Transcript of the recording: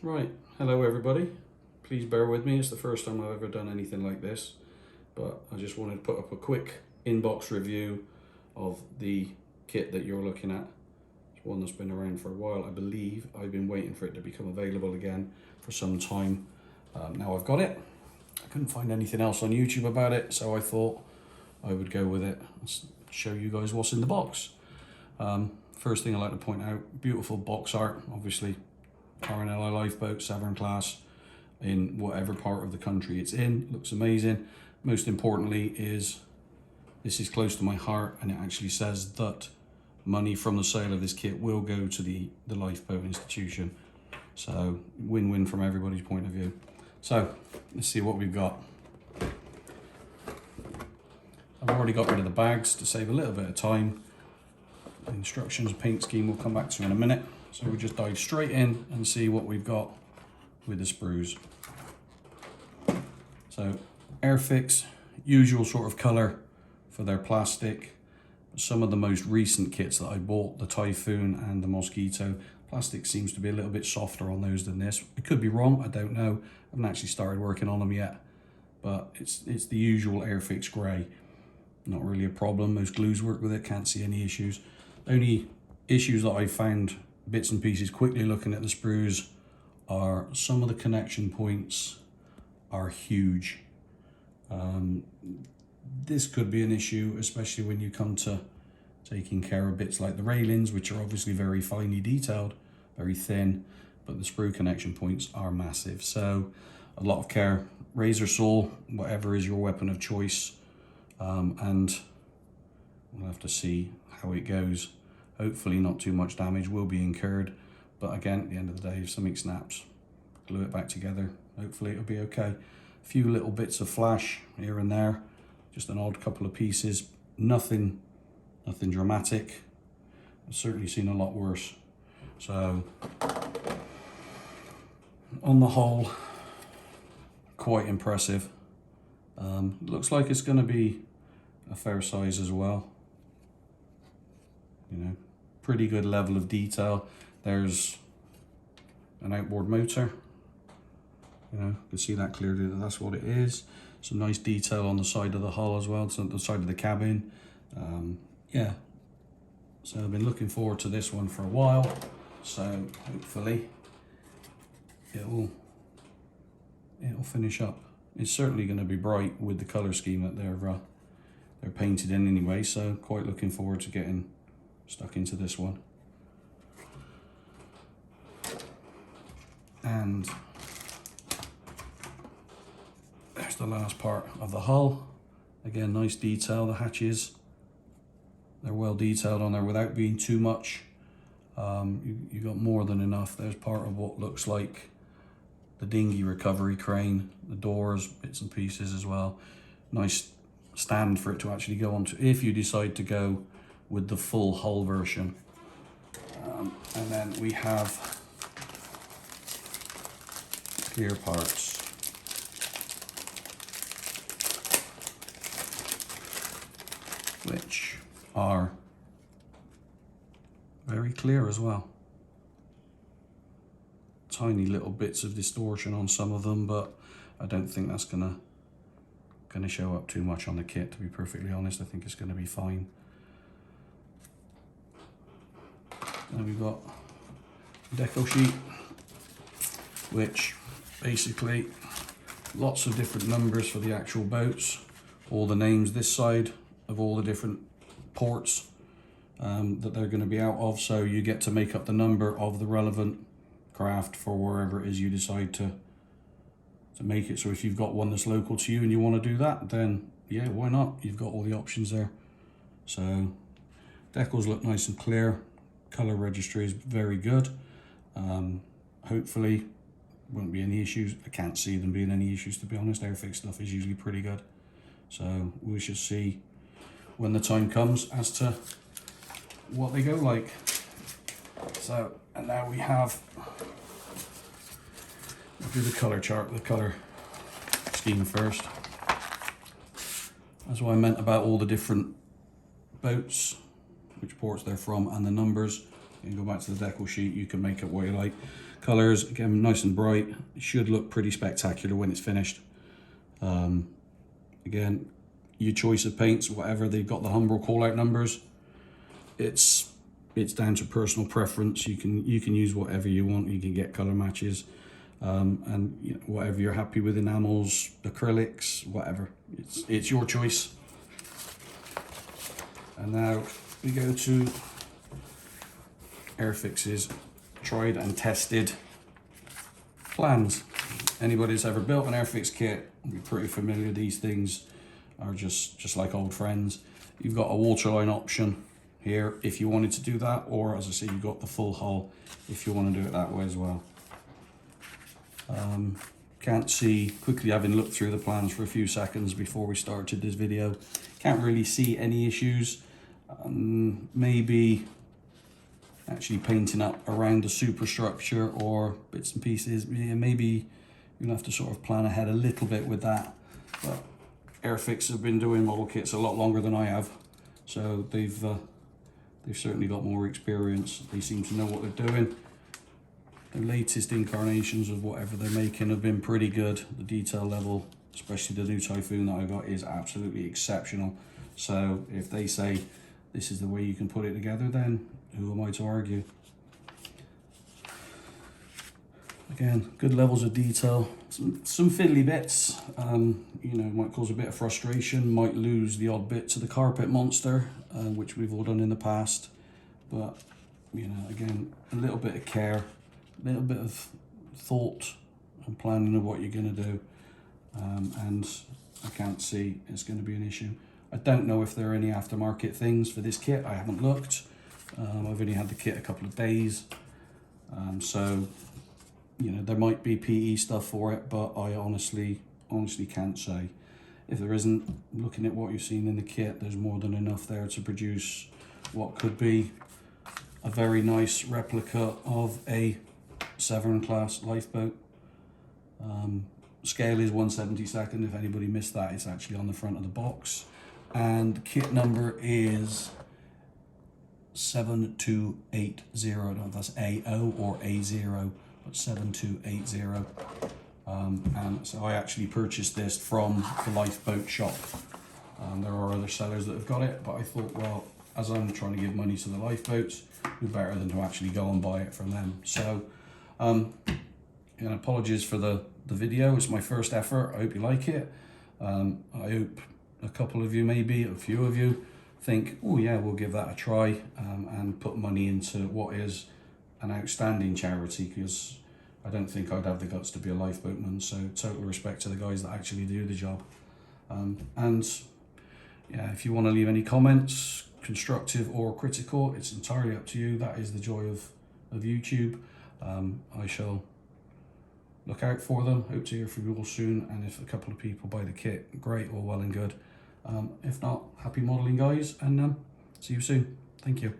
Right, hello everybody. Please bear with me, it's the first time I've ever done anything like this, but I just wanted to put up a quick inbox review of the kit that you're looking at. It's one that's been around for a while, I believe. I've been waiting for it to become available again for some time. Now I've got it. I couldn't find anything else on YouTube about it, so I thought I would go with it and show you guys what's in the box. First thing I'd like to point out, beautiful box art, obviously RNLI Lifeboat, Severn class, in whatever part of the country it's in. Looks amazing. Most importantly is, this is close to my heart, and it actually says that money from the sale of this kit will go to the Lifeboat institution. So win-win from everybody's point of view. So let's see what we've got. I've already got rid of the bags to save a little bit of time. The instructions, paint scheme we'll come back to in a minute. So we'll just dive straight in and see what we've got with the sprues. So Airfix, usual sort of colour for their plastic. Some of the most recent kits that I bought, the Typhoon and the Mosquito, plastic seems to be a little bit softer on those than this. It could be wrong, I don't know. I haven't actually started working on them yet, but it's the usual Airfix grey. Not really a problem, most glues work with it, can't see any issues. Only issues that I found, bits and pieces quickly looking at the sprues, are some of the connection points are huge. This could be an issue, especially when you come to taking care of bits like the railings, which are obviously very finely detailed, very thin, but the sprue connection points are massive. So a lot of care, razor saw, whatever is your weapon of choice, and we'll have to see how it goes. Hopefully not too much damage will be incurred, but again, at the end of the day, if something snaps, glue it back together. Hopefully it'll be okay. A few little bits of flash here and there, just an odd couple of pieces, nothing dramatic. I've certainly seen a lot worse. So on the whole, quite impressive. Looks like it's going to be a fair size as well. You know, pretty good level of detail. There's an outboard motor. You know, you can see that clearly that that's what it is. Some nice detail on the side of the hull as well, so the side of the cabin. Yeah, so I've been looking forward to this one for a while. So hopefully it'll finish up. It's certainly going to be bright with the color scheme that they're painted in anyway. So quite looking forward to getting stuck into this one. And there's the last part of the hull. Again, nice detail. The hatches, they're well detailed on there without being too much. You got more than enough. There's part of what looks like the dinghy recovery crane, the doors, bits and pieces as well. Nice stand for it to actually go onto if you decide to go with the full hull version. And then we have clear parts. Which are very clear as well. Tiny little bits of distortion on some of them, but I don't think that's gonna show up too much on the kit, to be perfectly honest. I think it's gonna be fine. Then we've got a deco sheet, which basically lots of different numbers for the actual boats, all the names this side of all the different ports that they're going to be out of, so you get to make up the number of the relevant craft for wherever it is you decide to make it. So if you've got one that's local to you and you want to do that, then yeah, why not? You've got all the options there. So decals look nice and clear. Color registry is very good. Hopefully won't be any issues. I can't see them being any issues, to be honest. Airfix stuff is usually pretty good. So we should see when the time comes as to what they go like. So, and now we have, we'll do the color chart, the color scheme first. That's what I meant about all the different boats, which ports they're from, and the numbers. and go back to the decal sheet. You can make it what you like. Colors, again, nice and bright. It should look pretty spectacular when it's finished. Again, your choice of paints, whatever. They've got the Humbrol call out numbers. It's down to personal preference. You can use whatever you want. You can get color matches, and you know, whatever you're happy with, enamels, acrylics, whatever. It's your choice. And now we go to Airfix's tried and tested plans. Anybody that's ever built an Airfix kit will be pretty familiar. These things are just like old friends. You've got a waterline option here if you wanted to do that, or as I say, you've got the full hull if you want to do it that way as well. Can't see, quickly having looked through the plans for a few seconds before we started this video, can't really see any issues. Maybe actually painting up around the superstructure or bits and pieces. Yeah, maybe you'll have to sort of plan ahead a little bit with that. But Airfix have been doing model kits a lot longer than I have, so they've certainly got more experience. They seem to know what they're doing. The latest incarnations of whatever they're making have been pretty good. The detail level, especially the new Typhoon that I got, is absolutely exceptional. So if they say this is the way you can put it together, then who am I to argue? Again, good levels of detail. Some fiddly bits, you know, might cause a bit of frustration, might lose the odd bit to the carpet monster, which we've all done in the past. But, you know, again, a little bit of care, a little bit of thought and planning of what you're going to do. And I can't see it's going to be an issue. I don't know if there are any aftermarket things for this kit. I haven't looked. I've only had the kit a couple of days. So, you know, there might be PE stuff for it, but I honestly can't say. If there isn't, looking at what you've seen in the kit, there's more than enough there to produce what could be a very nice replica of a Severn class lifeboat. Scale is 1/72. If anybody missed that, it's actually on the front of the box. And the kit number is 7280. I don't know if that's AO or A0, but 7280. And so I actually purchased this from the Lifeboat shop. There are other sellers that have got it, but I thought, well, as I'm trying to give money to the lifeboats, who better than to actually go and buy it from them. So, and apologies for the video. It's my first effort. I hope you like it. I hope a couple of you, maybe a few of you, think, oh yeah, we'll give that a try, and put money into what is an outstanding charity, because I don't think I'd have the guts to be a lifeboatman. So total respect to the guys that actually do the job. And yeah, if you want to leave any comments, constructive or critical, it's entirely up to you. That is the joy of YouTube. I shall look out for them. Hope to hear from you all soon. And if a couple of people buy the kit, great, all well and good. If not, happy modelling, guys, and see you soon. Thank you.